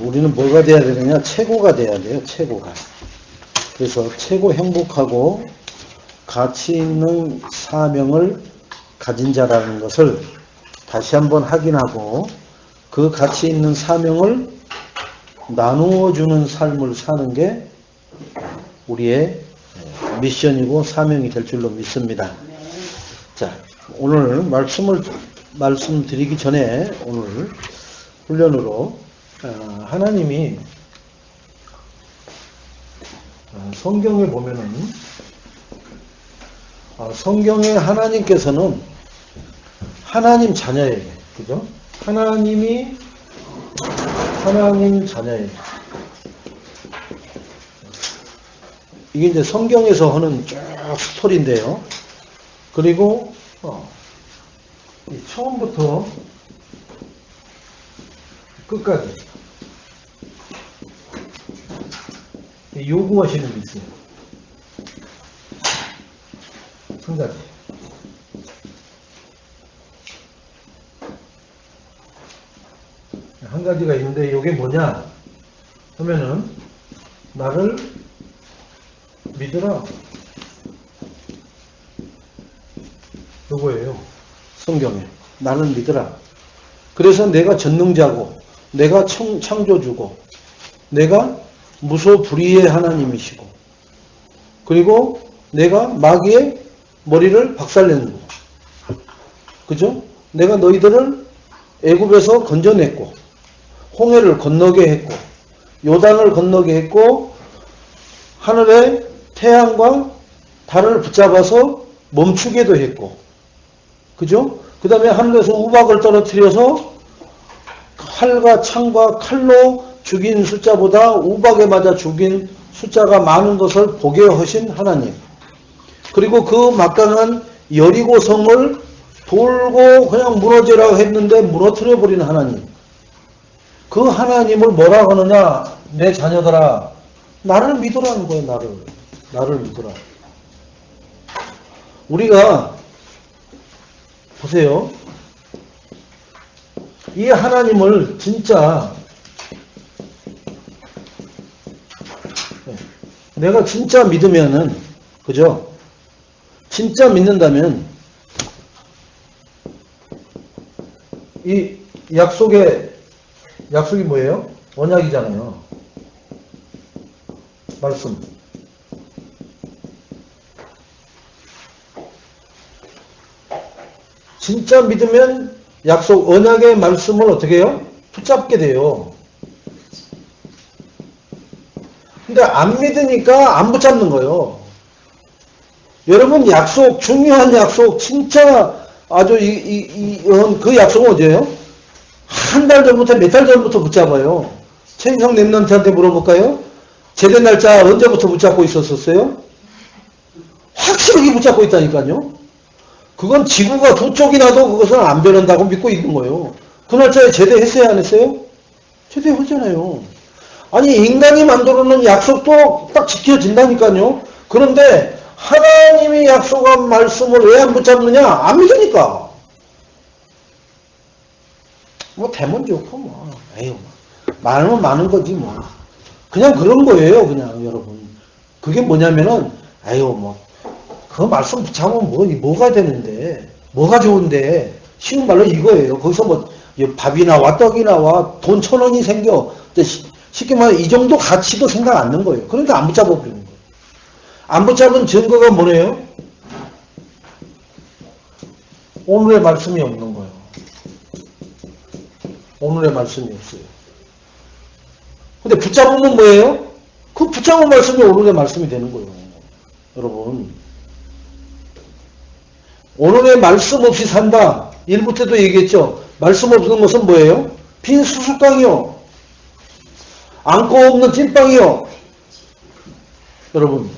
우리는 뭐가 돼야 되느냐? 최고가 돼야 돼요. 최고가. 그래서 최고 행복하고 가치 있는 사명을 가진 자라는 것을 다시 한번 확인하고 그 가치 있는 사명을 나누어 주는 삶을 사는 게 우리의 미션이고 사명이 될 줄로 믿습니다. 자, 오늘 말씀드리기 전에 오늘 훈련으로 하나님이 성경에 보면은 성경에 하나님께서는 하나님 자녀예요. 그죠? 하나님 자녀예요. 이게 이제 성경에서 하는 쭉 스토리인데요. 그리고 처음부터 끝까지 요구하시는 게 있어요. 한 가지. 한 가지가 있는데 이게 뭐냐 하면은 나를 믿으라. 요거예요. 성경에. 나를 믿으라. 그래서 내가 전능자고 내가 창조주고 내가 무소불위의 하나님이시고 그리고 내가 마귀의 머리를 박살내는 거. 그죠? 내가 너희들을 애굽에서 건져냈고 홍해를 건너게 했고 요단을 건너게 했고 하늘의 태양과 달을 붙잡아서 멈추게도 했고 그죠? 그 다음에 하늘에서 우박을 떨어뜨려서 활과 창과 칼로 죽인 숫자보다 우박에 맞아 죽인 숫자가 많은 것을 보게 하신 하나님. 그리고 그 막강한 여리고성을 돌고 그냥 무너지라고 했는데 무너뜨려 버리는 하나님. 그 하나님을 뭐라 하느냐? 내 자녀들아 나를 믿으라는 거예요. 나를 믿으라. 우리가 보세요. 이 하나님을 진짜 내가 진짜 믿으면은 그죠? 진짜 믿는다면 이 약속이 뭐예요? 언약이잖아요. 말씀. 진짜 믿으면 약속, 언약의 말씀을 어떻게 해요? 붙잡게 돼요. 근데 안 믿으니까 안 붙잡는 거예요. 여러분 약속, 중요한 약속, 진짜 아주 그 약속은 어디예요? 한 달 전부터 몇 달 전부터 붙잡아요. 최인성 랩런트한테 물어볼까요? 제대 날짜 언제부터 붙잡고 있었어요? 확실하게 붙잡고 있다니까요. 그건 지구가 두 쪽이 나도 그것은 안 변한다고 믿고 있는 거예요. 그 날짜에 제대했어요, 안 했어요? 제대했잖아요. 아니 인간이 만들어놓은 약속도 딱 지켜진다니까요. 그런데 하나님이 약속한 말씀을 왜 안 붙잡느냐? 안 믿으니까. 뭐 되면 좋고 뭐 에휴 많으면 많은 거지 뭐. 그냥 그런 거예요. 그냥 여러분. 그게 뭐냐면은 에휴 뭐 그 말씀 붙잡으면 뭐가 되는데 뭐가 좋은데 쉬운 말로 이거예요. 거기서 뭐 밥이 나와 떡이 나와 돈 1,000원이 생겨. 쉽게 말해 이 정도 가치도 생각 안 는 거예요. 그러니까 안 붙잡아 버리는 거예요. 안 붙잡은 증거가 뭐래요? 오늘의 말씀이 없는 거예요. 오늘의 말씀이 없어요. 근데 붙잡으면 뭐예요? 그 붙잡은 말씀이 오늘의 말씀이 되는 거예요. 여러분. 오늘의 말씀 없이 산다. 1부 때도 얘기했죠. 말씀 없는 것은 뭐예요? 빈 수수깡이요. 안고 없는 찐빵이요. 여러분.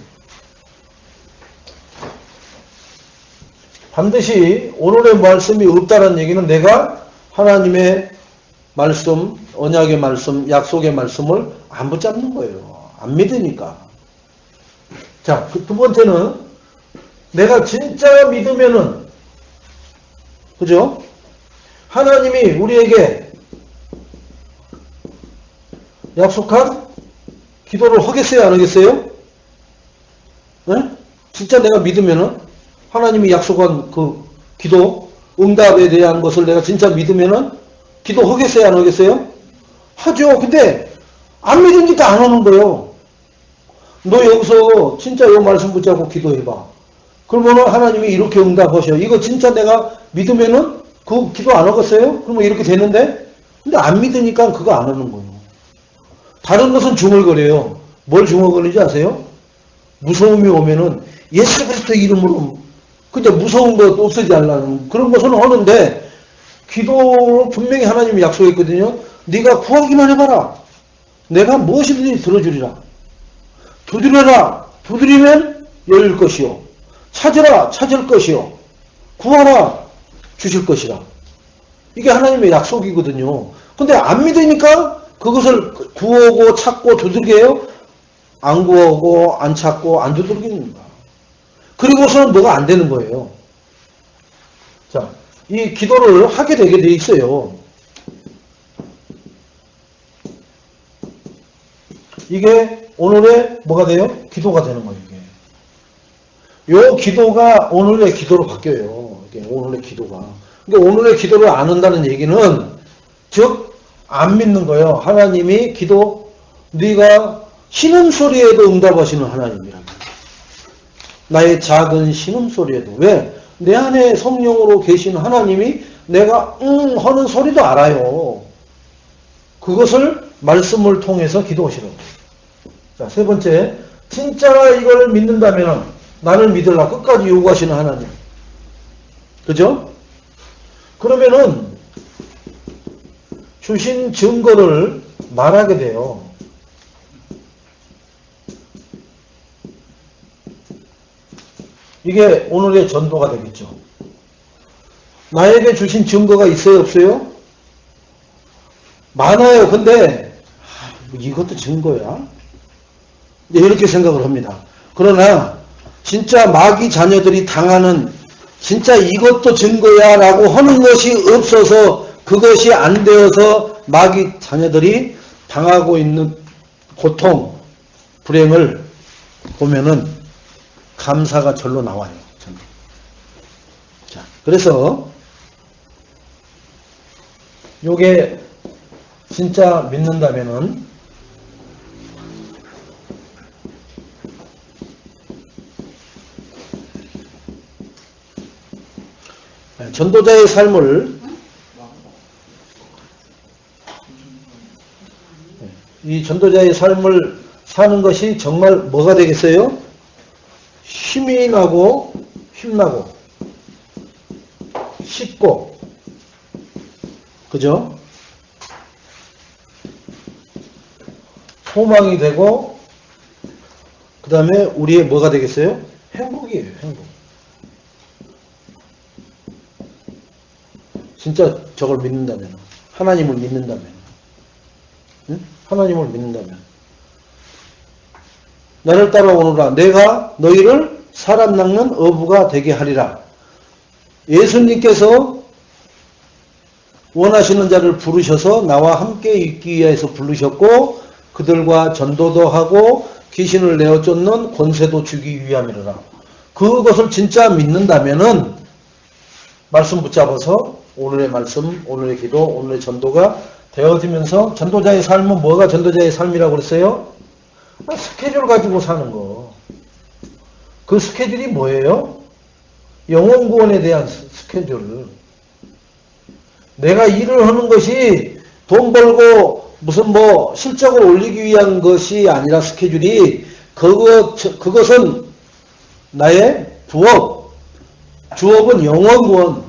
반드시 오늘의 말씀이 없다는 얘기는 내가 하나님의 말씀, 언약의 말씀, 약속의 말씀을 안 붙잡는 거예요. 안 믿으니까. 자, 그 두 번째는 내가 진짜 믿으면은, 그죠? 하나님이 우리에게 약속한 기도를 하겠어요, 안 하겠어요? 네? 진짜 내가 믿으면은 하나님이 약속한 그 기도 응답에 대한 것을 내가 진짜 믿으면은 기도하겠어요, 안 하겠어요? 하죠. 근데 안 믿으니까 안 하는 거예요. 너 여기서 진짜 이 말씀 붙잡고 기도해봐. 그러면은 하나님이 이렇게 응답하셔. 이거 진짜 내가 믿으면은 그 기도 안 하겠어요? 그러면 이렇게 되는데? 근데 안 믿으니까 그거 안 하는 거예요. 다른 것은 중얼거려요. 뭘 중얼거리는지 아세요? 무서움이 오면은 예수 그리스도 이름으로 그냥 무서운 것 없애지 않라는 그런 것은 하는데 기도로 분명히 하나님이 약속했거든요. 네가 구하기만 해봐라. 내가 무엇이든지 들어주리라. 두드려라. 두드리면 열릴 것이요. 찾으라. 찾을 것이요. 구하라. 주실 것이라. 이게 하나님의 약속이거든요. 근데 안 믿으니까 그것을 구하고 찾고 두들겨요. 안 구하고 안 찾고 안 두들깁니다. 그리고서는 뭐가 안 되는 거예요. 자, 이 기도를 하게 되게 돼 있어요. 이게 오늘의 뭐가 돼요? 기도가 되는 거예요. 이게. 요 기도가 오늘의 기도로 바뀌어요. 이게 오늘의 기도가. 그러니까 오늘의 기도를 안 한다는 얘기는 즉 안 믿는 거예요. 하나님이 기도 네가 신음소리에도 응답하시는 하나님이라고. 나의 작은 신음소리에도. 왜? 내 안에 성령으로 계신 하나님이 내가 하는 소리도 알아요. 그것을 말씀을 통해서 기도하시라고. 자, 세 번째, 진짜 이걸 믿는다면 나를 믿으라 끝까지 요구하시는 하나님. 그죠? 그러면은 주신 증거를 말하게 돼요. 이게 오늘의 전도가 되겠죠. 나에게 주신 증거가 있어요, 없어요? 많아요. 근데 이것도 증거야? 이렇게 생각을 합니다. 그러나 진짜 마귀 자녀들이 당하는 진짜 이것도 증거야 라고 하는 것이 없어서 그것이 안 되어서 마귀 자녀들이 당하고 있는 고통, 불행을 보면은 감사가 절로 나와요. 자, 그래서 요게 진짜 믿는다면은 전도자의 삶을 이 전도자의 삶을 사는 것이 정말 뭐가 되겠어요? 힘이 나고 힘나고 쉽고 그죠? 소망이 되고 그 다음에 우리의 뭐가 되겠어요? 행복이에요. 행복. 진짜 저걸 믿는다면 하나님을 믿는다면 응? 하나님을 믿는다면 나를 따라오너라 내가 너희를 사람 낚는 어부가 되게 하리라. 예수님께서 원하시는 자를 부르셔서 나와 함께 있기 위해서 부르셨고 그들과 전도도 하고 귀신을 내어 쫓는 권세도 주기 위함이라. 그것을 진짜 믿는다면은 말씀 붙잡아서 오늘의 말씀, 오늘의 기도, 오늘의 전도가 되어지면서 전도자의 삶은 뭐가 전도자의 삶이라고 그랬어요? 스케줄 가지고 사는 거. 그 스케줄이 뭐예요? 영혼 구원에 대한 스케줄. 내가 일을 하는 것이 돈 벌고 무슨 뭐 실적을 올리기 위한 것이 아니라 스케줄이 그것은 나의 부업. 주업은 영혼 구원.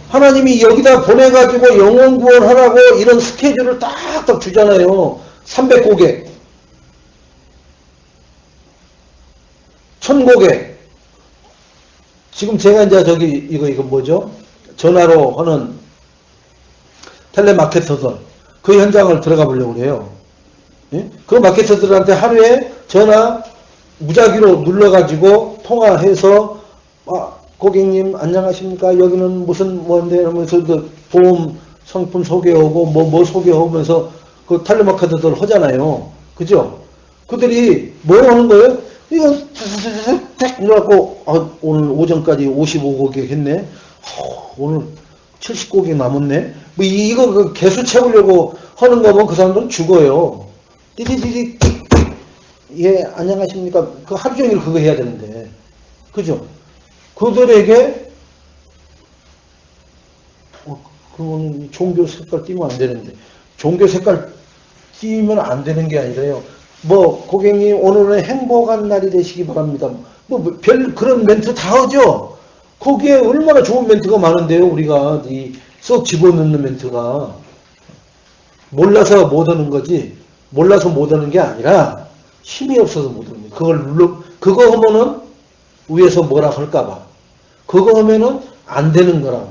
하나님이 여기다 보내가지고 영혼 구원하라고 이런 스케줄을 딱딱 주잖아요. 300고개. 1000고개. 지금 제가 이제 이거 뭐죠? 전화로 하는 텔레마케터들. 그 현장을 들어가 보려고 그래요. 예? 그 마케터들한테 하루에 전화 무작위로 눌러가지고 통화해서 고객님 안녕하십니까? 여기는 무슨 뭔데? 이러면서 그 보험 상품 소개하고 뭐 소개하면서 그 텔레마케터들 하잖아요. 그죠? 그들이 뭐 하는 거예요? 이거 탁 이래갖고 오늘 오전까지 55고객 했네. 오늘 70고객 남았네. 뭐 이거 그 개수 채우려고 하는 거면 그 사람들은 죽어요. 띠디디디 예 안녕하십니까. 그 하루 종일 그거 해야 되는데 그죠? 그들에게 그건 종교 색깔 띄면 안 되는데 종교 색깔 띄면 안 되는 게 아니라요. 뭐 고객님 오늘은 행복한 날이 되시기 바랍니다. 뭐 별 그런 멘트 다 하죠. 거기에 얼마나 좋은 멘트가 많은데요. 우리가 썩 집어넣는 멘트가 몰라서 못 하는 거지. 몰라서 못 하는 게 아니라 힘이 없어서 못 하는 거예요. 그거 하면은 위에서 뭐라 할까봐. 그거 하면은 안 되는 거라.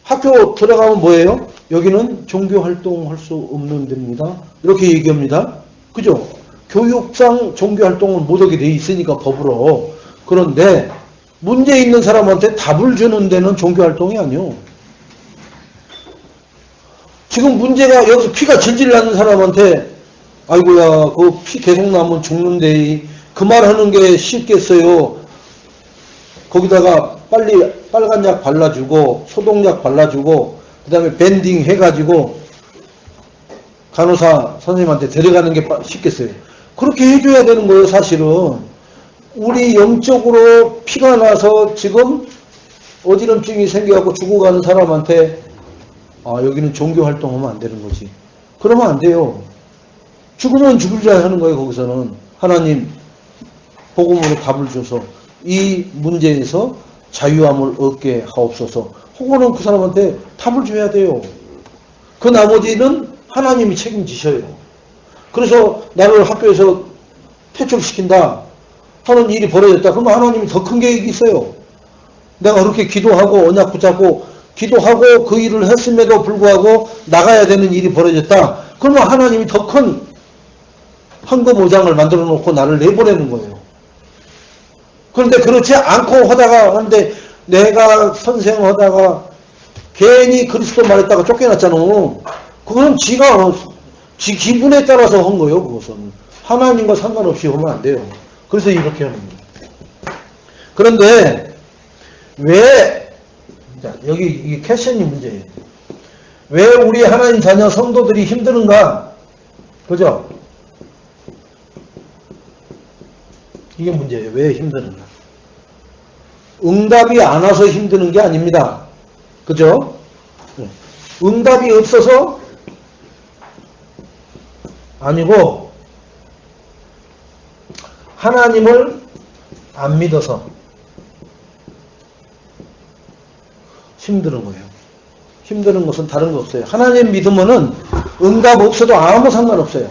학교 들어가면 뭐예요? 여기는 종교 활동할 수 없는 데입니다. 이렇게 얘기합니다. 그죠? 교육상 종교 활동은 못하게 돼 있으니까 법으로. 그런데 문제 있는 사람한테 답을 주는 데는 종교 활동이 아니요. 지금 문제가 여기서 피가 질질 나는 사람한테 아이고야 그 피 계속 나면 죽는데 그 말 하는 게 쉽겠어요. 거기다가 빨리 빨간 약 발라주고 소독약 발라주고 그 다음에 밴딩 해가지고 간호사 선생님한테 데려가는 게 쉽겠어요. 그렇게 해줘야 되는 거예요. 사실은 우리 영적으로 피가 나서 지금 어지럼증이 생겨갖고 죽어가는 사람한테 여기는 종교 활동하면 안 되는 거지. 그러면 안 돼요. 죽으면 죽으자 하는 거예요. 거기서는 하나님 복음으로 답을 줘서 이 문제에서 자유함을 얻게 하옵소서. 혹은 그 사람한테 답을 줘야 돼요. 그 나머지는 하나님이 책임지셔요. 그래서 나를 학교에서 퇴출시킨다 하는 일이 벌어졌다. 그러면 하나님이 더 큰 계획이 있어요. 내가 그렇게 기도하고 언약 붙잡고 기도하고 그 일을 했음에도 불구하고 나가야 되는 일이 벌어졌다. 그러면 하나님이 더 큰 헌금 5장을 만들어 놓고 나를 내보내는 거예요. 그런데 그렇지 않고 하다가 하는데 내가 선생하다가 괜히 그리스도 말했다가 쫓겨났잖아. 그건 지가 지 기분에 따라서 한 거예요. 그것은 하나님과 상관없이 하면 안 돼요. 그래서 이렇게 하는 거예요. 그런데 왜 여기 이게 캐션이 문제예요. 왜 우리 하나님 자녀 성도들이 힘드는가? 그죠? 이게 문제예요. 왜 힘드는가? 응답이 안 와서 힘드는 게 아닙니다. 그죠? 응답이 없어서 아니고 하나님을 안 믿어서 힘드는 거예요. 힘드는 것은 다른 거 없어요. 하나님 믿으면은 응답 없어도 아무 상관없어요.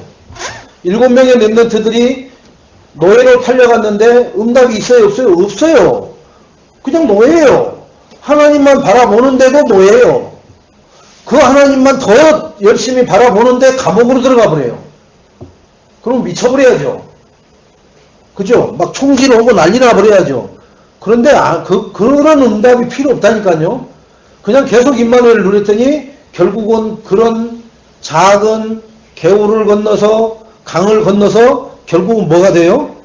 7명의 렘넌트들이 노예로 팔려갔는데 응답이 있어요? 없어요? 없어요. 그냥 노예예요. 하나님만 바라보는데도 노예예요. 그 하나님만 더 열심히 바라보는데 감옥으로 들어가 버려요. 그럼 미쳐버려야죠. 그죠? 막 총질하고 난리 나버려야죠. 그런데 그런 응답이 필요 없다니까요. 그냥 계속 임마누엘을 누렸더니 결국은 그런 작은 개울을 건너서 강을 건너서 결국은 뭐가 돼요?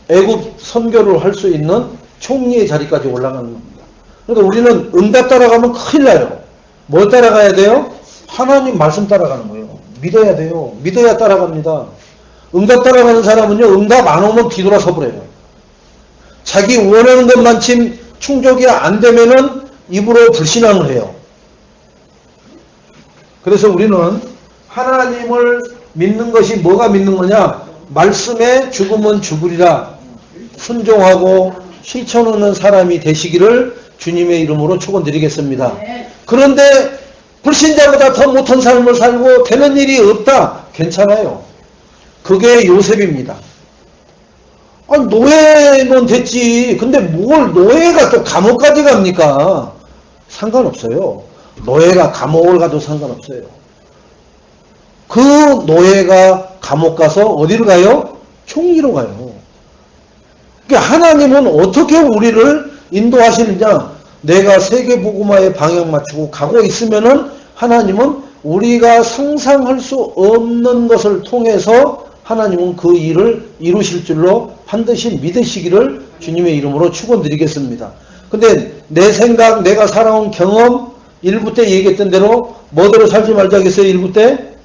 애굽 선교를 할 수 있는 총리의 자리까지 올라가는 겁니다. 그러니까 우리는 응답 따라가면 큰일 나요. 뭘 따라가야 돼요? 하나님 말씀 따라가는 거예요. 믿어야 돼요. 믿어야 따라갑니다. 응답 따라가는 사람은요, 응답 안 오면 뒤돌아서 버려요. 자기 원하는 것만큼 충족이 안 되면은 입으로 불신앙을 해요. 그래서 우리는 하나님을 믿는 것이 뭐가 믿는 거냐? 말씀에 죽으면 죽으리라 순종하고 실천하는 사람이 되시기를 주님의 이름으로 축원드리겠습니다. 그런데 불신자보다 더 못한 삶을 살고 되는 일이 없다. 괜찮아요. 그게 요셉입니다. 노예는 됐지. 근데 뭘 노예가 또 감옥까지 갑니까? 상관없어요. 노예가 감옥을 가도 상관없어요. 그 노예가 감옥 가서 어디로 가요? 총리로 가요. 그러니까 하나님은 어떻게 우리를 인도하시느냐? 내가 세계복음화에 방향 맞추고 가고 있으면은 하나님은 우리가 상상할 수 없는 것을 통해서 하나님은 그 일을 이루실 줄로 반드시 믿으시기를 주님의 이름으로 축원드리겠습니다. 근데 내 생각, 내가 살아온 경험, 일부 때 얘기했던 대로 뭐대로 살지 말자겠어요, 일부 때?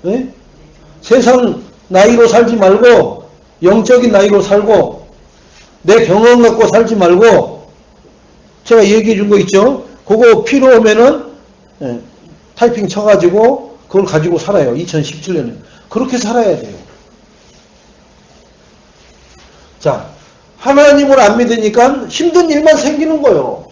네? 세상 나이로 살지 말고 영적인 나이로 살고 내 경험 갖고 살지 말고 제가 얘기해 준 거 있죠? 그거 필요 오면은 타이핑 쳐가지고 그걸 가지고 살아요. 2017년에. 그렇게 살아야 돼요. 자, 하나님을 안 믿으니까 힘든 일만 생기는 거예요.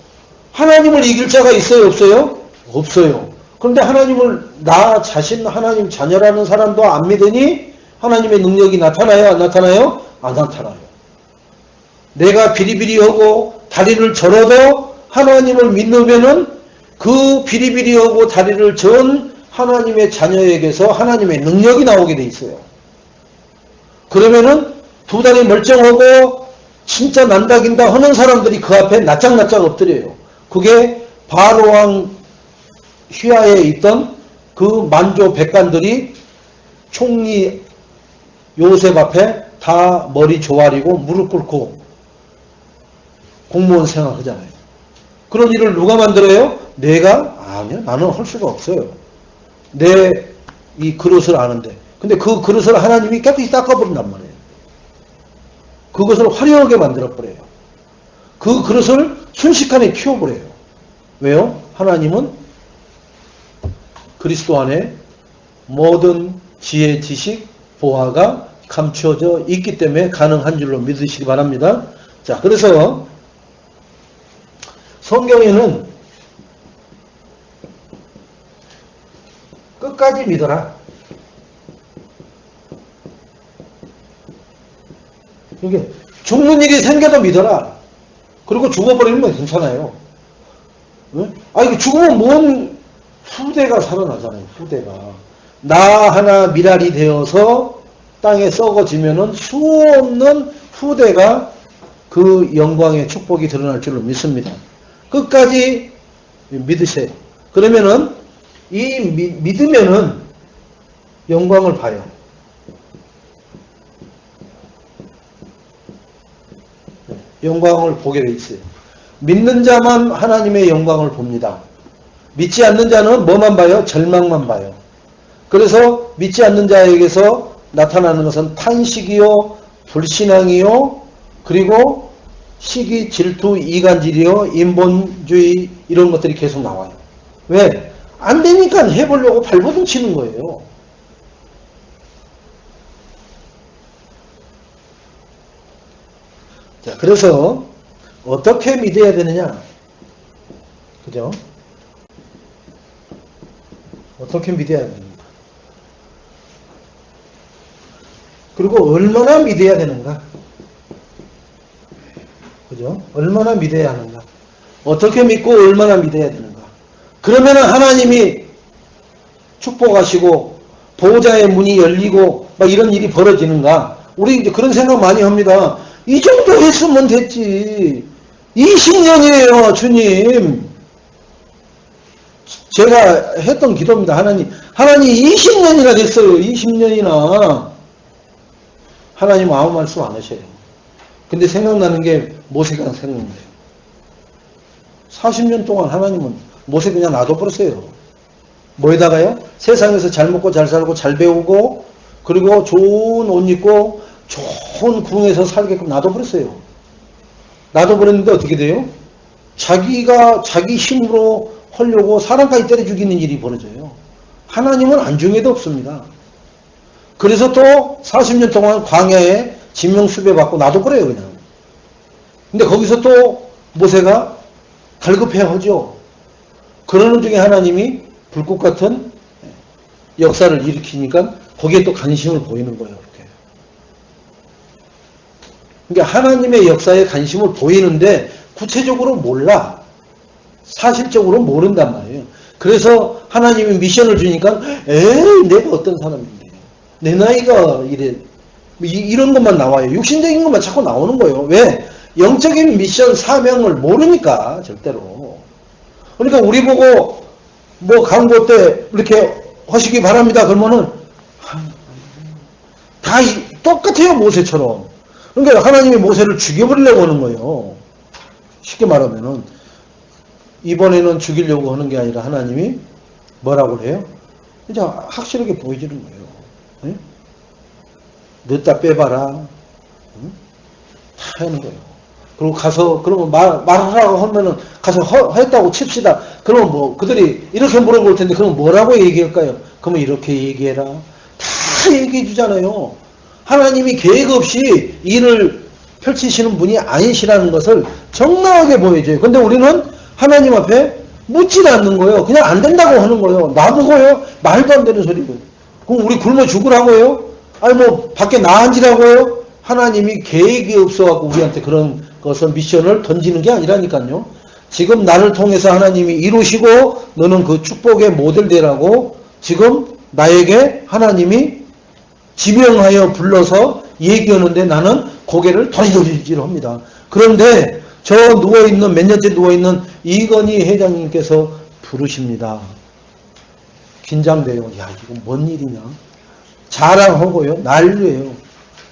하나님을 이길 자가 있어요, 없어요? 없어요. 그런데 하나님을 나 자신 하나님 자녀라는 사람도 안 믿으니 하나님의 능력이 나타나요, 안 나타나요? 안 나타나요. 내가 비리비리하고 다리를 절어도 하나님을 믿으면은 그 비리비리하고 다리를 전 하나님의 자녀에게서 하나님의 능력이 나오게 돼 있어요. 그러면은 두 다리 멀쩡하고 진짜 난다긴다 하는 사람들이 그 앞에 낯짝낯짝 엎드려요. 그게 바로왕 휘하에 있던 그 만조 백관들이 총리 요셉 앞에 다 머리 조아리고 무릎 꿇고 공무원 생활하잖아요. 그런 일을 누가 만들어요? 내가? 아니요. 나는 할 수가 없어요. 내 이 그릇을 아는데. 근데 그 그릇을 하나님이 깨끗이 닦아버린단 말이에요. 그것을 화려하게 만들어버려요. 그 그릇을 순식간에 키워버려요. 왜요? 하나님은 그리스도 안에 모든 지혜, 지식, 보화가 감추어져 있기 때문에 가능한 줄로 믿으시기 바랍니다. 자, 그래서 성경에는 끝까지 믿어라. 이게 죽는 일이 생겨도 믿어라. 그리고 죽어버리면 괜찮아요. 네? 이거 죽으면 뭔 후대가 살아나잖아요. 후대가. 나 하나 미랄이 되어서 땅에 썩어지면은 수없는 후대가 그 영광의 축복이 드러날 줄로 믿습니다. 끝까지 믿으세요. 그러면은 이 믿으면은 영광을 봐요. 영광을 보게 돼 있어요. 믿는 자만 하나님의 영광을 봅니다. 믿지 않는 자는 뭐만 봐요? 절망만 봐요. 그래서 믿지 않는 자에게서 나타나는 것은 탄식이요, 불신앙이요, 그리고 시기, 질투, 이간질이요, 인본주의 이런 것들이 계속 나와요. 왜? 안 되니까 해보려고 발버둥 치는 거예요. 자, 그래서 어떻게 믿어야 되느냐? 그죠? 어떻게 믿어야 됩니까? 그리고 얼마나 믿어야 되는가? 그죠? 얼마나 믿어야 하는가? 어떻게 믿고 얼마나 믿어야 되는가? 그러면 하나님이 축복하시고 보호자의 문이 열리고 막 이런 일이 벌어지는가? 우리 이제 그런 생각 많이 합니다. 이 정도 했으면 됐지. 20년이에요, 주님. 제가 했던 기도입니다. 하나님 20년이나 됐어요. 20년이나. 하나님 아무 말씀 안 하셔요. 근데 생각나는 게 모세가 생각나요. 40년 동안 하나님은 모세 그냥 놔둬버렸어요. 뭐에다가요? 세상에서 잘 먹고 잘 살고 잘 배우고 그리고 좋은 옷 입고 좋은 궁에서 살게끔 놔둬버렸어요. 놔둬버렸는데 어떻게 돼요? 자기가 자기 힘으로 하려고 사람까지 때려 죽이는 일이 벌어져요. 하나님은 안중에도 없습니다. 그래서 또 40년 동안 광야에 진명수배 받고 놔둬버려요, 그냥. 근데 거기서 또 모세가 갈급해야 하죠. 그러는 중에 하나님이 불꽃 같은 역사를 일으키니까 거기에 또 관심을 보이는 거예요. 이렇게. 그러니까 하나님의 역사에 관심을 보이는데 구체적으로 몰라. 사실적으로 모른단 말이에요. 그래서 하나님이 미션을 주니까 에이 내가 어떤 사람인데 내 나이가 이래 이런 것만 나와요. 육신적인 것만 자꾸 나오는 거예요. 왜? 영적인 미션 사명을 모르니까 절대로. 그러니까 우리 보고 뭐 강보 때 이렇게 하시기 바랍니다. 그러면은 다 똑같아요. 모세처럼. 그러니까 하나님이 모세를 죽여버리려고 하는 거예요. 쉽게 말하면은 이번에는 죽이려고 하는 게 아니라 하나님이 뭐라고 해요? 이제 확실하게 보여주는 거예요. 네? 넣다 빼봐라. 응? 다 하는 거예요. 그리고 가서 그러면 말하라고 하면은 가서 했다고 칩시다. 그러면 뭐 그들이 이렇게 물어볼 텐데 그럼 뭐라고 얘기할까요? 그러면 이렇게 얘기해라. 다 얘기해 주잖아요. 하나님이 계획 없이 일을 펼치시는 분이 아니시라는 것을 정당하게 보여줘요. 근데 우리는 하나님 앞에 묻지도 않는 거예요. 그냥 안 된다고 하는 거예요. 나보고요? 말도 안 되는 소리고. 그럼 우리 굶어 죽으라고요? 아니 뭐 밖에 나앉으라고요? 하나님이 계획이 없어갖고 우리한테 그런 것을 미션을 던지는 게 아니라니까요. 지금 나를 통해서 하나님이 이루시고 너는 그 축복의 모델 되라고 지금 나에게 하나님이 지명하여 불러서 얘기하는데 나는 고개를 도리도리질 합니다. 그런데 저 누워있는 몇 년째 누워있는 이건희 회장님께서 부르십니다. 긴장돼요. 야 이거 뭔 일이냐. 자랑하고요. 난리예요.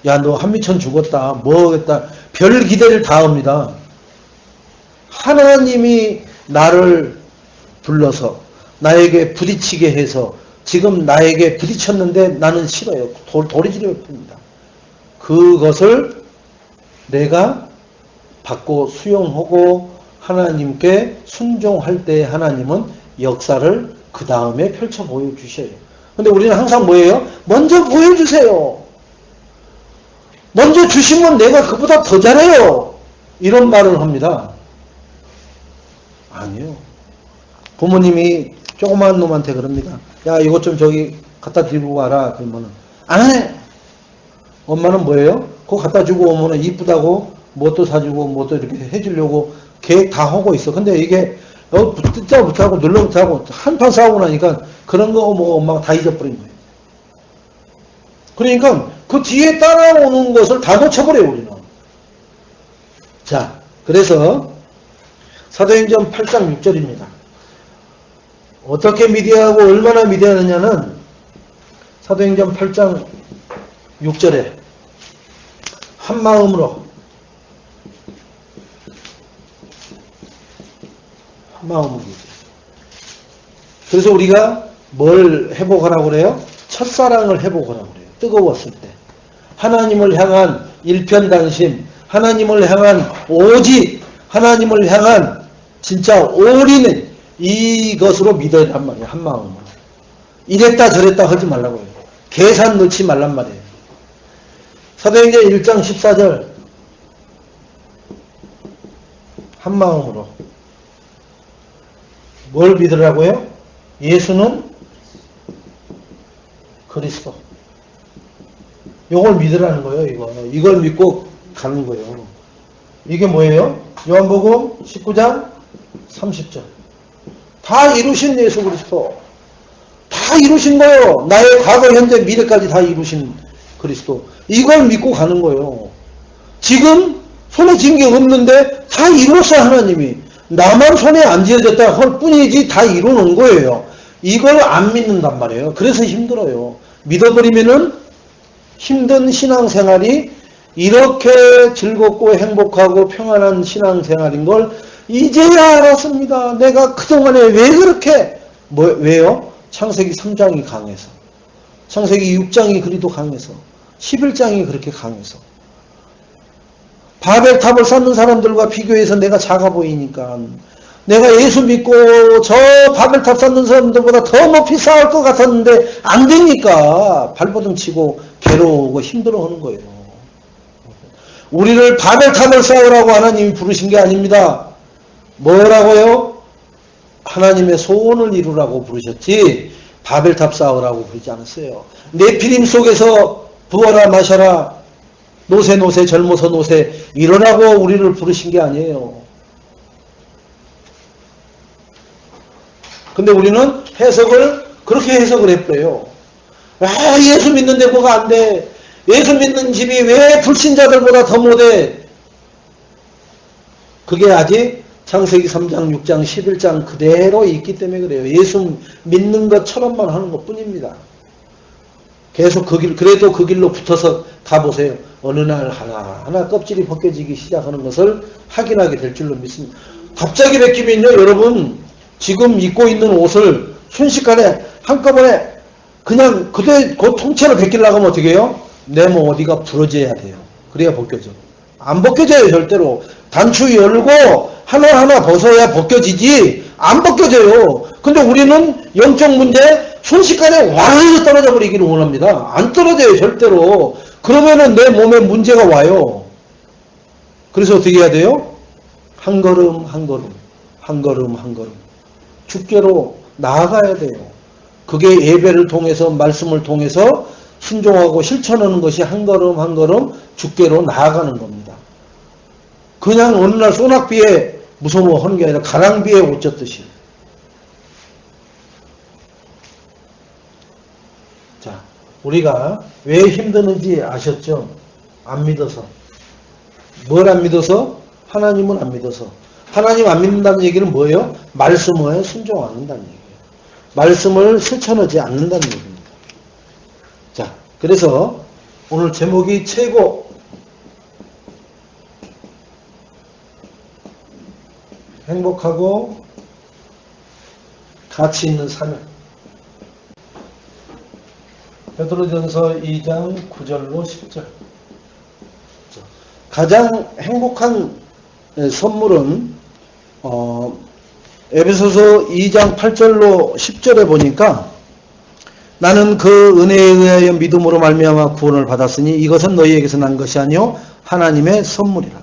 야 너 한미천 죽었다. 뭐 하겠다. 별 기대를 다 합니다. 하나님이 나를 불러서 나에게 부딪히게 해서 지금 나에게 부딪혔는데 나는 싫어요. 도리지를 풉니다. 그것을 내가 받고 수용하고 하나님께 순종할 때 하나님은 역사를 그 다음에 펼쳐 보여주셔요. 근데 우리는 항상 뭐예요? 먼저 보여주세요. 먼저 주시면 내가 그보다 더 잘해요. 이런 말을 합니다. 아니에요. 부모님이 조그마한 놈한테 그럽니다. 야 이것 좀 저기 갖다 드리고 와라. 그러면은 안 해. 엄마는 뭐예요? 그거 갖다 주고 오면은 이쁘다고 뭣도 사주고 뭣도 이렇게 해주려고 계획 다 하고 있어. 근데 이게 뜯자 못하고 눌러 못하고 한판 싸우고 나니까 그런 거 뭐 엄마가 다 잊어버린 거예요. 그러니까 그 뒤에 따라오는 것을 다 놓쳐버려요 우리는. 자 그래서 사도행전 8장 6절입니다. 어떻게 믿어야 하고 얼마나 믿어야 하느냐는 사도행전 8장 6절에 한 마음으로 그래서 우리가 뭘 회복하라고 그래요? 첫사랑을 회복하라고 그래요. 뜨거웠을 때 하나님을 향한 일편단심, 하나님을 향한 오직 하나님을 향한 진짜 올인은 이것으로 믿어야 한 말이에요. 한 마음으로. 이랬다 저랬다 하지 말라고 해요. 계산 넣지 말란 말이에요. 사도행전 1장 14절 한 마음으로 뭘 믿으라고요? 예수는 그리스도. 이걸 믿으라는 거예요. 이걸 믿고 가는 거예요. 이게 뭐예요? 요한복음 19장 30절. 다 이루신 예수 그리스도. 다 이루신 거예요. 나의 과거, 현재, 미래까지 다 이루신 그리스도. 이걸 믿고 가는 거예요. 지금 손에 쥔 게 없는데 다 이뤘어요. 하나님이. 나만 손에 안 쥐어졌다 할 뿐이지 다 이루는 거예요. 이걸 안 믿는단 말이에요. 그래서 힘들어요. 믿어버리면은 힘든 신앙생활이 이렇게 즐겁고 행복하고 평안한 신앙생활인 걸 이제야 알았습니다. 내가 그동안에 왜 그렇게 왜요? 창세기 3장이 강해서, 창세기 6장이 그리도 강해서, 11장이 그렇게 강해서, 바벨탑을 쌓는 사람들과 비교해서 내가 작아 보이니까, 내가 예수 믿고 저 바벨탑 쌓는 사람들보다 더 높이 쌓을 것 같았는데 안 되니까 발버둥 치고 괴로우고 힘들어하는 거예요. 우리를 바벨탑을 쌓으라고 하나님이 부르신 게 아닙니다. 뭐라고요? 하나님의 소원을 이루라고 부르셨지 바벨탑 쌓으라고 부르지 않았어요. 네피림 속에서 부어라 마셔라 노세 젊어서 노세 이러라고 우리를 부르신 게 아니에요. 근데 우리는 해석을 그렇게 해석을 해버려요. 아 예수 믿는데 뭐가 안 돼. 예수 믿는 집이 왜 불신자들보다 더 못해. 그게 아직 창세기 3장, 6장, 11장 그대로 있기 때문에 그래요. 예수 믿는 것처럼만 하는 것 뿐입니다. 계속 그래도 그 길로 붙어서 가보세요. 어느 날 하나하나 껍질이 벗겨지기 시작하는 것을 확인하게 될 줄로 믿습니다. 갑자기 벗기면요, 여러분, 지금 입고 있는 옷을 순식간에 한꺼번에 그냥 그 통째로 벗기려고 하면 어떻게 해요? 내 몸 어디가 부러져야 돼요. 그래야 벗겨져. 안 벗겨져요, 절대로. 단추 열고 하나하나 벗어야 벗겨지지, 안 벗겨져요. 근데 우리는 영적 문제 순식간에 와르르 떨어져 버리기를 원합니다. 안 떨어져요, 절대로. 그러면은 내 몸에 문제가 와요. 그래서 어떻게 해야 돼요? 한 걸음 한 걸음, 한 걸음 한 걸음 주께로 나아가야 돼요. 그게 예배를 통해서, 말씀을 통해서 순종하고 실천하는 것이 한 걸음 한 걸음 주께로 나아가는 겁니다. 그냥 어느 날 소낙비에 무서워하는 게 아니라 가랑비에 옷 젖듯이. 자, 우리가 왜 힘드는지 아셨죠? 안 믿어서. 뭘 안 믿어서? 하나님은 안 믿어서. 하나님 안 믿는다는 얘기는 뭐예요? 말씀을 순종 안 한다는 얘기예요. 말씀을 실천하지 않는다는 얘기입니다. 자, 그래서 오늘 제목이 최고 행복하고 가치 있는 사명. 베드로전서 2장 9절로 10절. 가장 행복한 선물은 에베소서 2장 8절로 10절에 보니까 나는 그 은혜에 의하여 믿음으로 말미암아 구원을 받았으니 이것은 너희에게서 난 것이 아니요 하나님의 선물이라.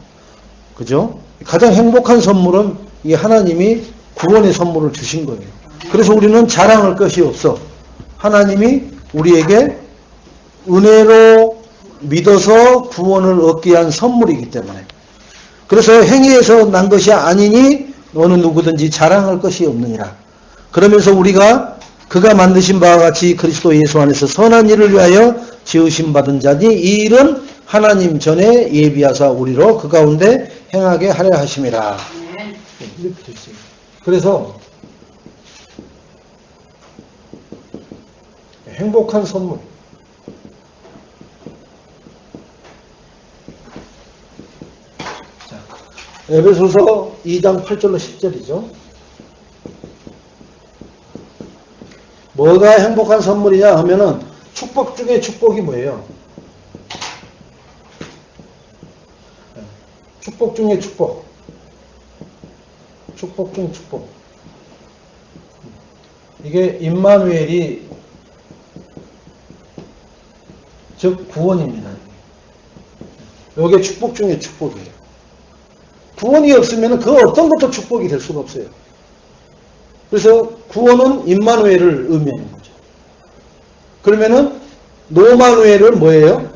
그죠? 가장 행복한 선물은 이 하나님이 구원의 선물을 주신 거예요. 그래서 우리는 자랑할 것이 없어. 하나님이 우리에게 은혜로 믿어서 구원을 얻게 한 선물이기 때문에. 그래서 행위에서 난 것이 아니니 어느 누구든지 자랑할 것이 없느니라. 그러면서 우리가 그가 만드신 바와 같이 그리스도 예수 안에서 선한 일을 위하여 지으심 받은 자니 이 일은 하나님 전에 예비하사 우리로 그 가운데 행하게 하려 하심이라. 그래서 행복한 선물. 자, 에베소서 2장 8절로 10절이죠. 뭐가 행복한 선물이냐 하면은 축복 중에 축복이 뭐예요? 축복 중에 축복. 축복 중 축복. 이게 임마누엘이 즉 구원입니다. 이게 축복 중에 축복이에요. 구원이 없으면 그 어떤 것도 축복이 될 수가 없어요. 그래서 구원은 임마누엘을 의미하는 거죠. 그러면은 노마누엘을 뭐예요?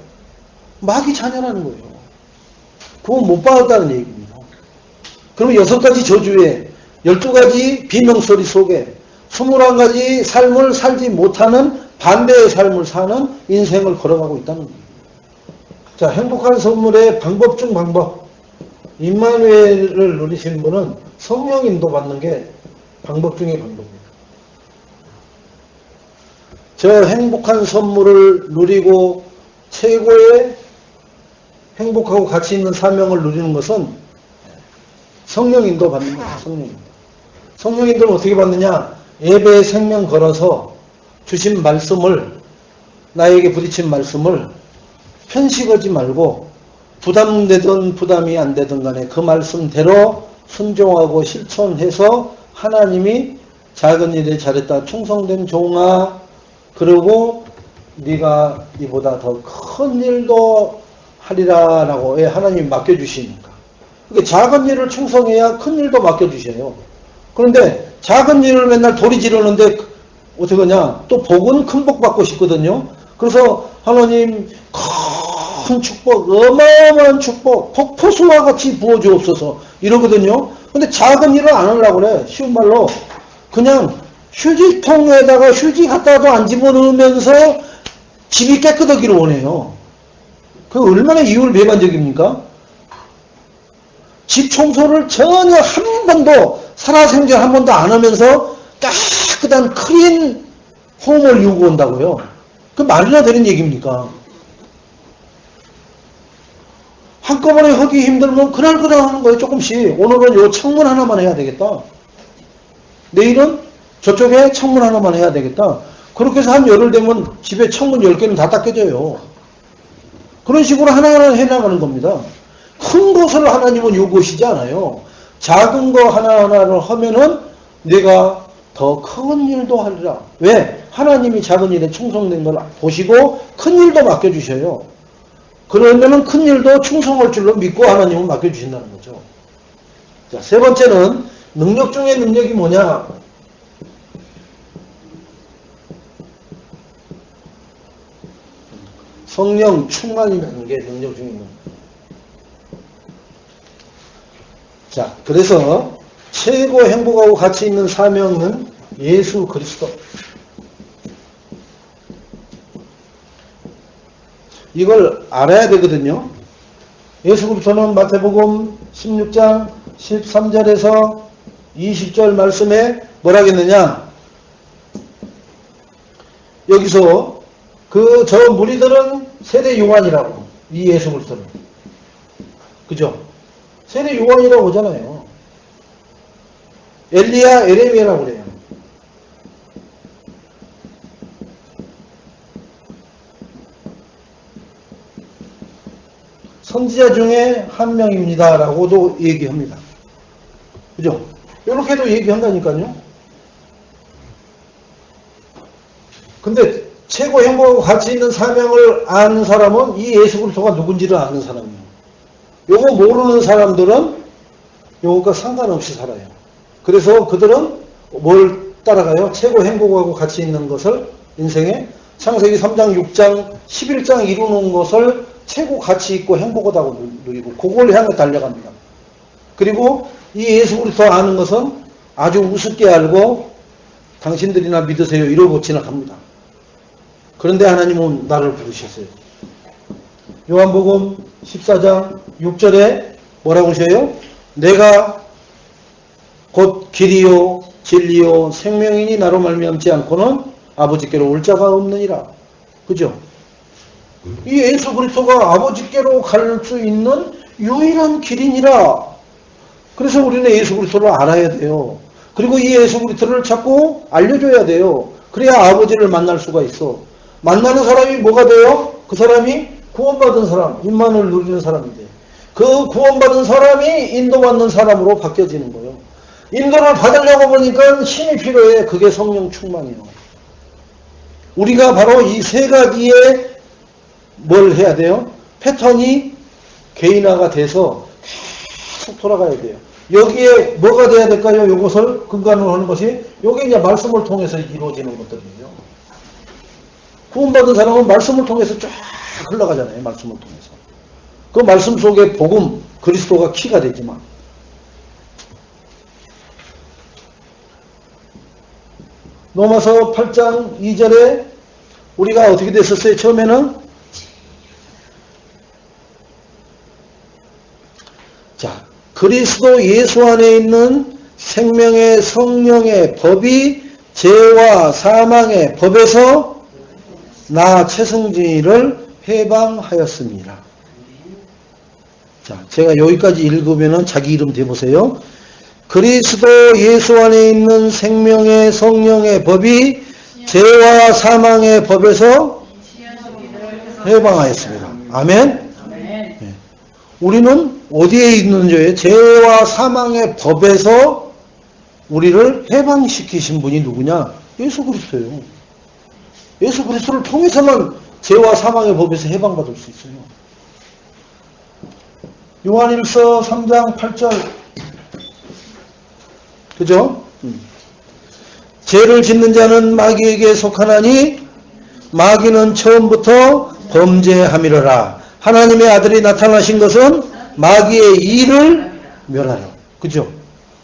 마귀 자녀라는 거예요. 구원 못 받았다는 얘기입니다. 그러면 6가지 저주에 12가지 비명소리 속에 21가지 삶을 살지 못하는 반대의 삶을 사는 인생을 걸어가고 있다는 거예요. 자, 행복한 선물의 방법 중 방법. 임마누엘을 누리시는 분은 성령 인도받는 게 방법 중의 방법입니다. 저 행복한 선물을 누리고 최고의 행복하고 가치 있는 사명을 누리는 것은 성령 인도 받는 거예요. 성령 인도. 성령 인도는 어떻게 받느냐? 예배의 생명 걸어서 주신 말씀을, 나에게 부딪힌 말씀을 편식하지 말고 부담되든 부담이 안 되든 간에 그 말씀대로 순종하고 실천해서 하나님이 작은 일에 잘했다 충성된 종아, 그리고 네가 이보다 더 큰 일도 하리라 라고 하나님이 맡겨주시니까. 그러니까 작은 일을 충성해야 큰 일도 맡겨주셔요. 그런데 작은 일을 맨날 도리 지르는데 어떻게 하냐? 또 복은 큰 복 받고 싶거든요. 그래서 하나님 큰 축복, 어마어마한 축복, 폭포수와 같이 부어주옵소서 이러거든요. 근데 작은 일을 안 하려고 그래. 쉬운 말로 그냥 휴지통에다가 휴지 갖다도 안 집어넣으면서 집이 깨끗하기를 원해요. 그 얼마나 이율배반적입니까? 집 청소를 전혀 한 번도 살아생전 한 번도 안 하면서 깨끗한 클린 홈을 유고 온다고요. 그 말이나 되는 얘기입니까? 한꺼번에 하기 힘들면 그날 하는 거예요. 조금씩. 오늘은 요 창문 하나만 해야 되겠다. 내일은 저쪽에 창문 하나만 해야 되겠다. 그렇게 해서 한 열흘 되면 집에 창문 10개는 다 닦여져요. 그런 식으로 하나하나 해나가는 겁니다. 큰 것을 하나님은 요구하시지 않아요. 작은 거 하나하나를 하면은 내가 더 큰 일도 하리라. 왜? 하나님이 작은 일에 충성된 걸 보시고 큰 일도 맡겨주셔요. 그러면은 큰 일도 충성할 줄로 믿고 하나님은 맡겨주신다는 거죠. 자, 세 번째는 능력 중에 능력이 뭐냐? 성령 충만이라는 게 능력 중에 있는. 자, 그래서 최고 행복하고 가치 있는 사명은 예수 그리스도. 이걸 알아야 되거든요. 예수 그리스도는 마태복음 16장 13절에서 20절 말씀에 뭐라 하겠느냐? 여기서 저 무리들은 세례 요한이라고, 이 예수 그리스도는. 그죠? 세례 요한이라고 하잖아요. 엘리야, 에레미야라고 그래요. 선지자 중에 한 명입니다라고도 얘기합니다. 그죠? 이렇게도 얘기한다니까요. 근데 최고 행복하고 가치 있는 사명을 아는 사람은 이 예수 그리스도가 누군지를 아는 사람이에요. 요거 모르는 사람들은 요거가 상관없이 살아요. 그래서 그들은 뭘 따라가요? 최고 행복하고 가치 있는 것을 인생에 창세기 3장, 6장, 11장 이루는 것을 최고 가치 있고 행복하다고 누리고 그걸 향해 달려갑니다. 그리고 이 예수 그리스도 아는 것은 아주 우습게 알고 당신들이나 믿으세요 이러고 지나갑니다. 그런데 하나님은 나를 부르셨어요. 요한복음 14장 6절에 뭐라고 하셔요? 내가 곧 길이요 진리요 생명이니 나로 말미암지 않고는 아버지께로 올 자가 없느니라. 그죠? 이 예수 그리스도가 아버지께로 갈 수 있는 유일한 길이니라. 그래서 우리는 예수 그리스도를 알아야 돼요. 그리고 이 예수 그리스도를 자꾸 알려줘야 돼요. 그래야 아버지를 만날 수가 있어. 만나는 사람이 뭐가 돼요? 그 사람이 구원받은 사람, 임만을 누리는 사람이 돼. 그 구원받은 사람이 인도받는 사람으로 바뀌어지는 거예요. 인도를 받으려고 보니까 힘이 필요해. 그게 성령 충만이에요. 우리가 바로 이 세 가지에 뭘 해야 돼요? 패턴이 개인화가 돼서 계속 돌아가야 돼요. 여기에 뭐가 돼야 될까요? 이것을 근간으로 하는 것이 이게 이제 말씀을 통해서 이루어지는 것들이에요. 구원받은 사람은 말씀을 통해서 쫙 흘러가잖아요. 말씀을 통해서. 그 말씀 속에 복음, 그리스도가 키가 되지만 로마서 8장 2절에 우리가 어떻게 됐었어요? 처음에는 자, 그리스도 예수 안에 있는 생명의 성령의 법이 죄와 사망의 법에서 나 최승진이를 해방하였습니다. 자, 제가 여기까지 읽으면은 자기 이름 대보세요. 그리스도 예수 안에 있는 생명의 성령의 법이 죄와 사망의 법에서 해방하였습니다. 아멘? 네. 우리는 어디에 있는 죄예요? 죄와 사망의 법에서 우리를 해방시키신 분이 누구냐? 예수 그리스도예요. 예수 그리스도를 통해서만 죄와 사망의 법에서 해방받을 수 있어요. 요한일서 3장 8절 그죠? 죄를 짓는 자는 마귀에게 속하나니 마귀는 처음부터 범죄함이로라. 하나님의 아들이 나타나신 것은 마귀의 일을 멸하려. 그죠?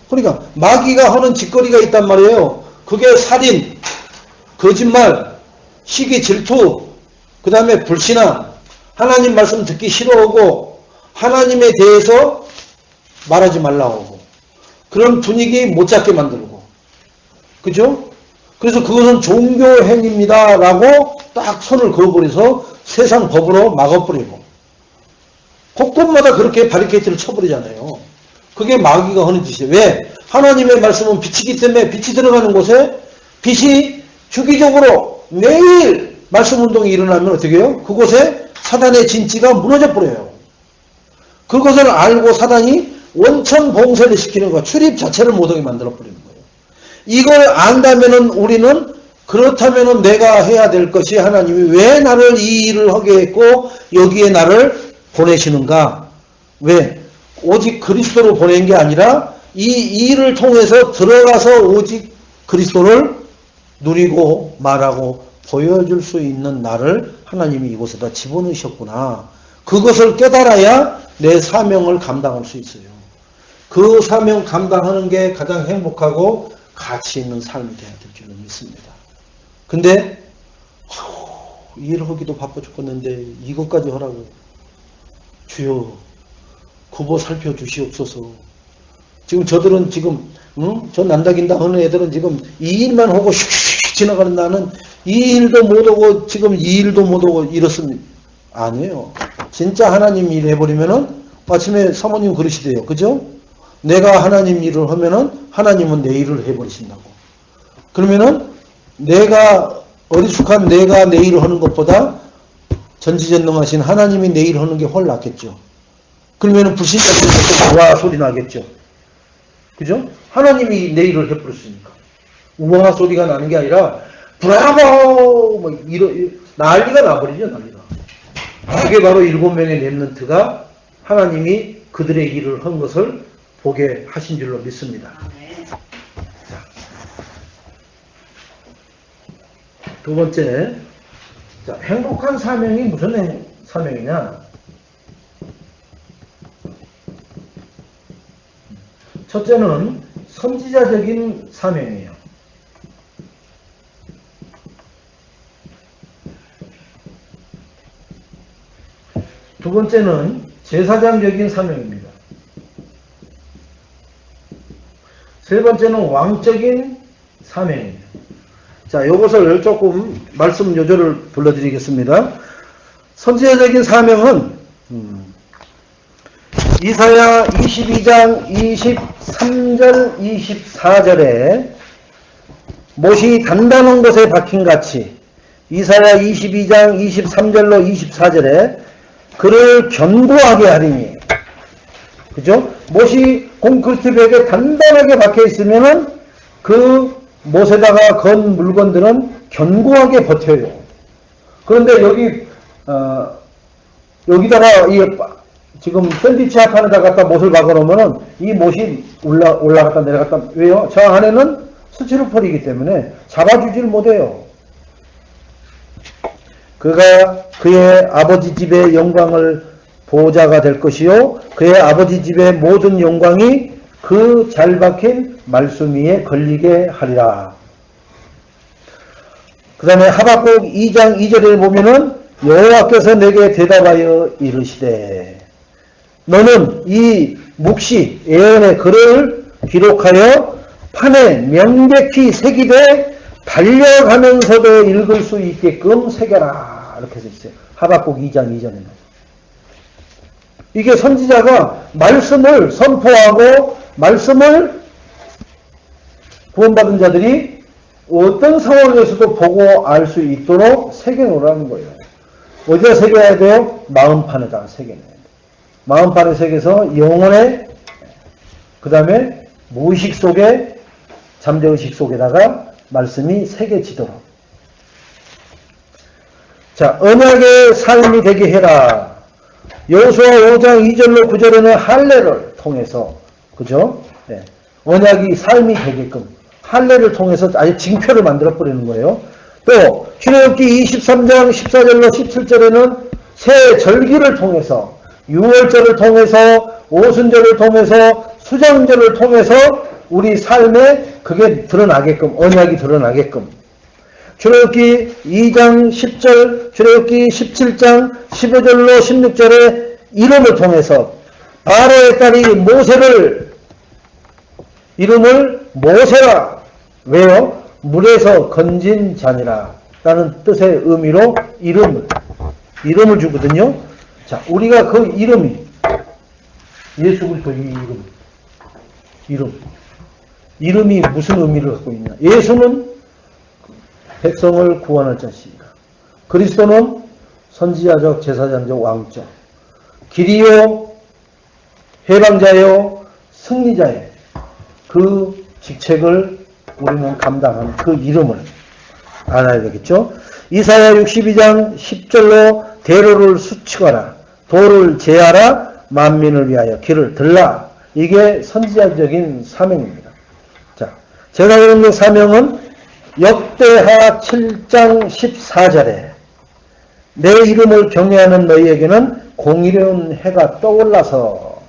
그러니까 마귀가 하는 짓거리가 있단 말이에요. 그게 살인, 거짓말, 시기, 질투, 그 다음에 불신앙, 하나님 말씀 듣기 싫어하고 하나님에 대해서 말하지 말라고 하고 그런 분위기 못 잡게 만들고. 그죠? 그래서 그것은 종교행위입니다. 라고 딱 손을 그어버려서 세상 법으로 막아버리고. 곳곳마다 그렇게 바리케이트를 쳐버리잖아요. 그게 마귀가 하는 짓이에요. 왜? 하나님의 말씀은 빛이기 때문에 빛이 들어가는 곳에 빛이 주기적으로 매일 말씀 운동이 일어나면 어떻게 해요? 그곳에 사단의 진지가 무너져 버려요. 그것을 알고 사단이 원천 봉쇄를 시키는 거야. 출입 자체를 못하게 만들어 버리는 거예요. 이걸 안다면은 우리는 그렇다면은 내가 해야 될 것이 하나님이 왜 나를 이 일을 하게 했고 여기에 나를 보내시는가? 왜? 오직 그리스도로 보낸 게 아니라 이 일을 통해서 들어가서 오직 그리스도를 누리고 말하고 보여줄 수 있는 나를 하나님이 이곳에다 집어넣으셨구나. 그것을 깨달아야 내 사명을 감당할 수 있어요. 그 사명 감당하는 게 가장 행복하고 가치 있는 삶이 되어야 될 줄로 믿습니다. 근데 일하기도 바빠 죽겠는데 이것까지 하라고. 주여 구보 살펴주시옵소서. 지금 저들은 지금 저 난다긴다 하는 애들은 지금 이 일만 하고 슉슉 지나가는 나는 이 일도 못하고 지금 이 일도 못하고 이렇습니다. 아니에요. 진짜 하나님 일 해버리면은 아침에 사모님 그러시대요. 그죠? 내가 하나님 일을 하면은 하나님은 내 일을 해버리신다고. 그러면은 내가 어리숙한 내가 내 일을 하는 것보다 전지전능하신 하나님이 내 일을 하는 게 훨 낫겠죠. 그러면은 불신자들은 우와 소리 나겠죠. 그죠? 하나님이 내 일을 해버렸으니까. 우와 소리가 나는 게 아니라 브라보 뭐 난리가 나버리죠. 난리가. 그게 바로 7명의 렘넌트가 하나님이 그들의 일을 한 것을 보게 하신 줄로 믿습니다. 두 번째, 자, 행복한 사명이 무슨 사명이냐? 첫째는 선지자적인 사명이에요. 두 번째는 제사장적인 사명입니다. 세 번째는 왕적인 사명입니다. 자, 이것을 조금 말씀 요절을 불러드리겠습니다. 선지자적인 사명은 이사야 22장 23절 24절에 못이 단단한 곳에 박힌같이 이사야 22장 23절로 24절에 그를 견고하게 하리니, 그죠? 못이 콘크리트 벽에 단단하게 박혀 있으면은 그 못에다가 건 물건들은 견고하게 버텨요. 그런데 여기다가 지금 샌드위치 합판에다 갖다 못을 박아 놓으면은 이 못이 올라갔다 내려갔다. 왜요? 저 안에는 스티로폴이기 때문에 잡아주질 못해요. 그가 그의 아버지 집의 영광을 보호자가 될 것이요 그의 아버지 집의 모든 영광이 그 잘 박힌 말씀 위에 걸리게 하리라. 그 다음에 하박국 2장 2절에 보면은 여호와께서 내게 대답하여 이르시되 너는 이 묵시 예언의 글을 기록하여 판에 명백히 새기되 달려가면서도 읽을 수 있게끔 새겨라. 이렇게 되어 있어요. 하박국 2장 2절에는. 이게 선지자가 말씀을 선포하고 말씀을 구원받은 자들이 어떤 상황에서도 보고 알 수 있도록 새겨놓으라는 거예요. 어디다 새겨야 돼요? 마음판에다 새겨놔야 돼요. 마음판에 새겨서 영혼의 그 다음에 무의식 속에 잠재의식 속에다가 말씀이 새겨지도록. 자, 언약의 삶이 되게 해라. 여호수아 5장 2절로 9절에는 할례를 통해서, 그죠? 네. 언약이 삶이 되게끔 할례를 통해서 아예 징표를 만들어 버리는 거예요. 또 출애굽기 23장 14절로 17절에는 새 절기를 통해서, 유월절을 통해서, 오순절을 통해서, 수장절을 통해서 우리 삶에 그게 드러나게끔, 언약이 드러나게끔. 출애굽기 2장 10절, 출애굽기 17장 15절로 16절에 이름을 통해서 바로의 딸이 모세를 이름을 모세라. 왜요? 물에서 건진 자니라 라는 뜻의 의미로 이름을 주거든요. 자, 우리가 그 이름이 예수 그리스도의 이름이 무슨 의미를 갖고 있냐? 예수는 백성을 구원할 자시니까, 그리스도는 선지자적, 제사장적, 왕적, 길이요 해방자요 승리자의 그 직책을 우리는 감당하는 그 이름을 알아야 되겠죠. 이사야 62장 10절로 대로를 수치거라, 도를 제하라, 만민을 위하여 길을 들라. 이게 선지자적인 사명입니다. 자, 제사장적 사명은 역대하 7장 14절에 내 이름을 경외하는 너희에게는 공의로운 해가 떠올라서,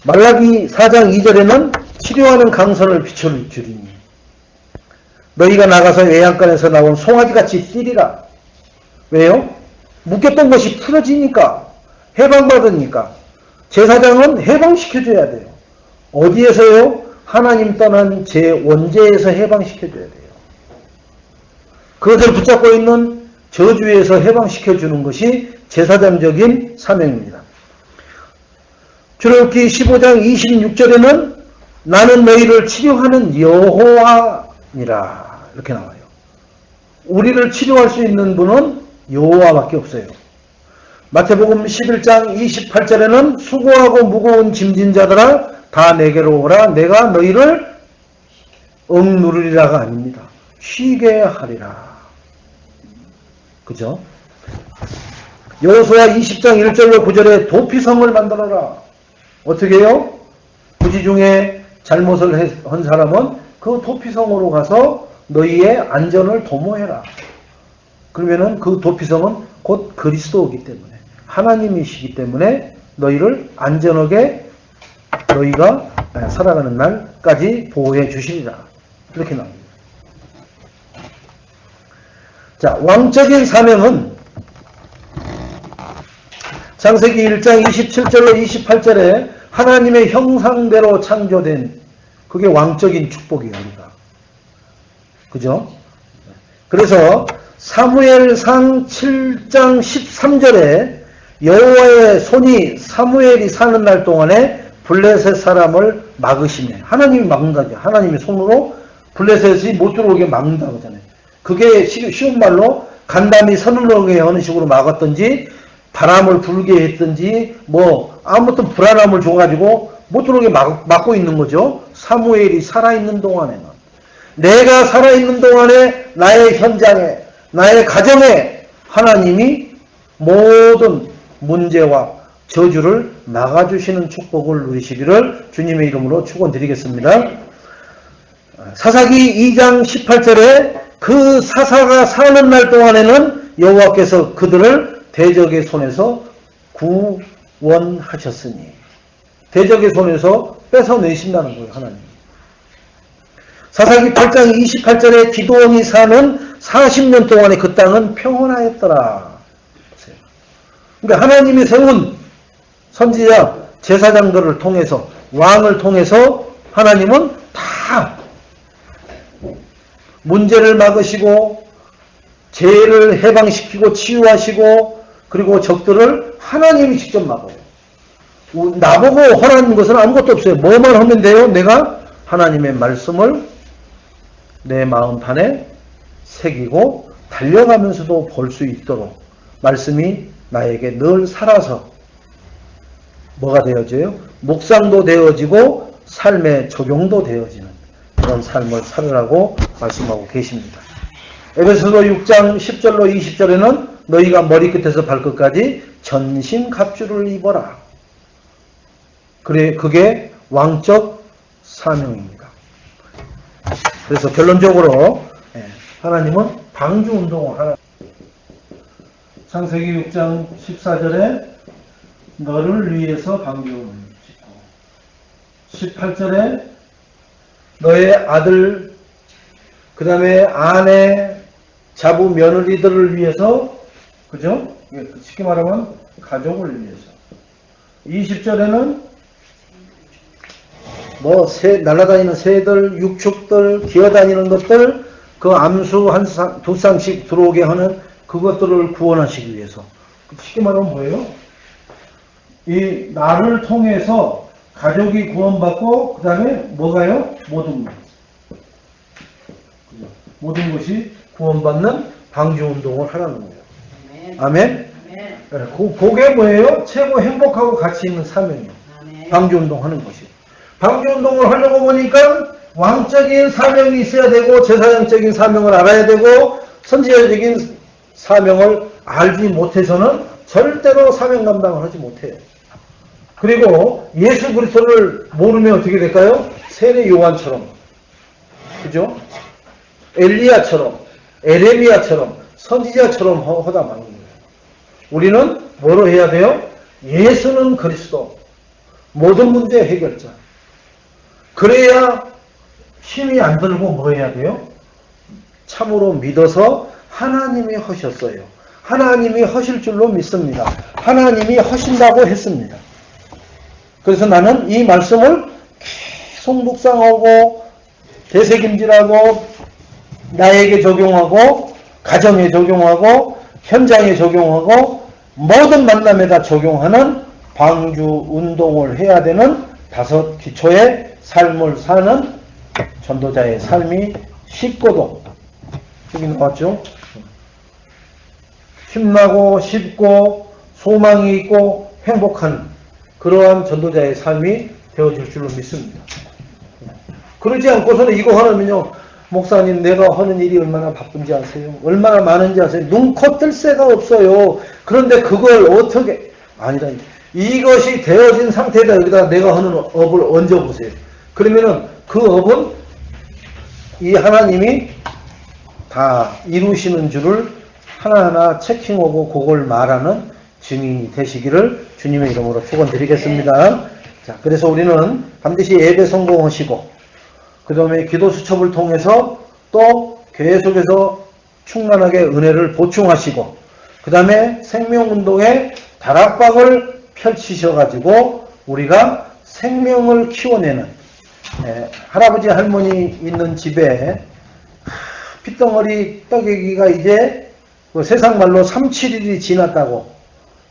말라기 4장 2절에는 치료하는 강선을 비춰 주리니 너희가 나가서 외양간에서 나온 송아지같이 뛰리라. 왜요? 묶였던 것이 풀어지니까, 해방받으니까. 제사장은 해방시켜줘야 돼요. 어디에서요? 하나님 떠난 제 원죄에서 해방시켜줘야 돼요. 그것을 붙잡고 있는 저주에서 해방시켜주는 것이 제사장적인 사명입니다. 출애굽기 15장 26절에는 나는 너희를 치료하는 여호와니라 이렇게 나와요. 우리를 치료할 수 있는 분은 여호와밖에 없어요. 마태복음 11장 28절에는 수고하고 무거운 짐진 자들아 다 내게로 오라, 내가 너희를 억누르리라가 아닙니다. 쉬게 하리라. 그죠? 여호수아 20장 1절로 9절에 도피성을 만들어라. 어떻게 해요? 부지 중에 잘못을 한 사람은 그 도피성으로 가서 너희의 안전을 도모해라. 그러면은 그 도피성은 곧 그리스도이기 때문에, 하나님이시기 때문에 너희를 안전하게 너희가 살아가는 날까지 보호해 주시리라. 이렇게 나옵니다. 자, 왕적인 사명은 창세기 1장 27절로 28절에 하나님의 형상대로 창조된, 그게 왕적인 축복이에요, 우리가. 그죠? 그래서 사무엘상 7장 13절에 여호와의 손이 사무엘이 사는 날 동안에 블레셋 사람을 막으시네. 하나님이 막는다죠. 하나님의 손으로 블레셋이 못 들어오게 막는다고 하잖아요. 그게 쉬운 말로 간담이 서늘하게 하는 식으로 막았든지, 바람을 불게 했든지, 뭐 아무튼 불안함을 줘가지고 못 들어오게 막고 있는 거죠. 사무엘이 살아있는 동안에는. 내가 살아있는 동안에 나의 현장에, 나의 가정에 하나님이 모든 문제와 저주를 막아주시는 축복을 누리시기를 주님의 이름으로 축원드리겠습니다. 사사기 2장 18절에 그 사사가 사는 날 동안에는 여호와께서 그들을 대적의 손에서 구원하셨으니, 대적의 손에서 뺏어내신다는 거예요, 하나님. 사사기 8장 28절에 기드온이 사는 40년 동안에 그 땅은 평온하였더라. 그러니까 하나님이 세운 선지자, 제사장들을 통해서, 왕을 통해서 하나님은 다 문제를 막으시고 죄를 해방시키고 치유하시고, 그리고 적들을 하나님이 직접 막아요. 나보고 하라는 것은 아무것도 없어요. 뭐만 하면 돼요? 내가 하나님의 말씀을 내 마음판에 새기고 달려가면서도 볼 수 있도록 말씀이 나에게 늘 살아서 뭐가 되어져요? 묵상도 되어지고 삶의 적용도 되어지는 그런 삶을 살으라고 말씀하고 계십니다. 에베소서 6장 10절로 20절에는 너희가 머리끝에서 발끝까지 전신 갑주를 입어라. 그래, 그게 왕적 사명입니다. 그래서 결론적으로 하나님은 방주운동을 하라. 창세기 6장 14절에 너를 위해서 방주를 짓고, 18절에 너의 아들, 그 다음에 아내, 자부, 며느리들을 위해서, 그죠? 쉽게 말하면 가족을 위해서. 20절에는 뭐 날아다니는 새들, 육축들, 기어다니는 것들, 그 암수 두 쌍씩 들어오게 하는 그것들을 구원하시기 위해서. 쉽게 말하면 뭐예요? 이 나를 통해서 가족이 구원받고 그 다음에 뭐가요? 모든 것이 구원받는 방주운동을 하라는 거예요. 아멘? 그게 뭐예요? 최고 행복하고 가치 있는 사명이에요. 방주운동 하는 것이. 방주운동을 하려고 보니까 왕적인 사명이 있어야 되고 제사장적인 사명을 알아야 되고 선지자적인 사명을 알지 못해서는 절대로 사명 감당을 하지 못해요. 그리고 예수 그리스도를 모르면 어떻게 될까요? 세례 요한처럼, 그죠? 엘리야처럼, 에레미야처럼, 선지자처럼 하다 마는 거예요. 우리는 뭐로 해야 돼요? 예수는 그리스도, 모든 문제 해결자. 그래야 힘이 안 들고 뭐 해야 돼요? 참으로 믿어서 하나님이 하셨어요. 하나님이 하실 줄로 믿습니다. 하나님이 하신다고 했습니다. 그래서 나는 이 말씀을 계속 묵상하고 되새김질하고 나에게 적용하고 가정에 적용하고 현장에 적용하고 모든 만남에다 적용하는 방주 운동을 해야 되는 5 기초의 삶을 사는 전도자의 삶이 쉽고도, 여기 나왔죠? 힘나고 쉽고 소망이 있고 행복한 그러한 전도자의 삶이 되어질 줄로 믿습니다. 그러지 않고서는 이거 하려면요, 목사님 내가 하는 일이 얼마나 바쁜지 아세요? 얼마나 많은지 아세요? 눈코 뜰 새가 없어요. 그런데 그걸 어떻게, 아니다. 이것이 되어진 상태에다 여기다 내가 하는 업을 얹어보세요. 그러면은 그 업은 이 하나님이 다 이루시는 줄을 하나하나 체킹하고 그걸 말하는 증인이 되시기를 주님의 이름으로 축원드리겠습니다. 자, 그래서 우리는 반드시 예배 성공하시고 그 다음에 기도 수첩을 통해서 또 교회 속에서 충만하게 은혜를 보충하시고 그 다음에 생명운동의 다락방을 펼치셔가지고 우리가 생명을 키워내는, 할아버지 할머니 있는 집에 핏덩어리 떡이기가 이제 그 세상 말로 3-7일이 지났다고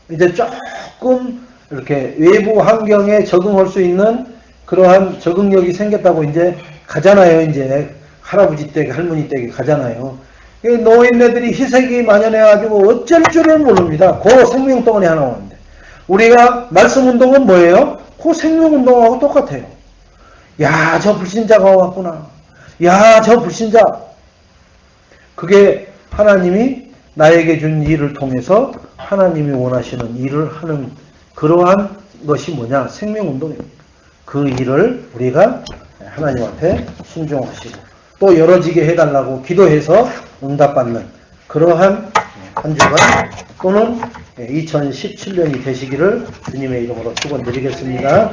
이제 조금 이렇게 외부 환경에 적응할 수 있는 그러한 적응력이 생겼다고 이제 가잖아요. 이제 할아버지 댁, 할머니 댁에 가잖아요. 노인네들이 희색이 만연해가지고 어쩔 줄을 모릅니다. 그 생명덩어리 하나 오는데. 우리가 말씀운동은 뭐예요? 그 생명운동하고 똑같아요. 야, 저 불신자가 왔구나. 야, 저 불신자. 그게 하나님이 나에게 준 일을 통해서 하나님이 원하시는 일을 하는 그러한 것이 뭐냐? 생명운동입니다. 그 일을 우리가 하나님 앞에 순종하시고 또 열어지게 해달라고 기도해서 응답받는 그러한 한 주간 또는 2017년이 되시기를 주님의 이름으로 축원드리겠습니다.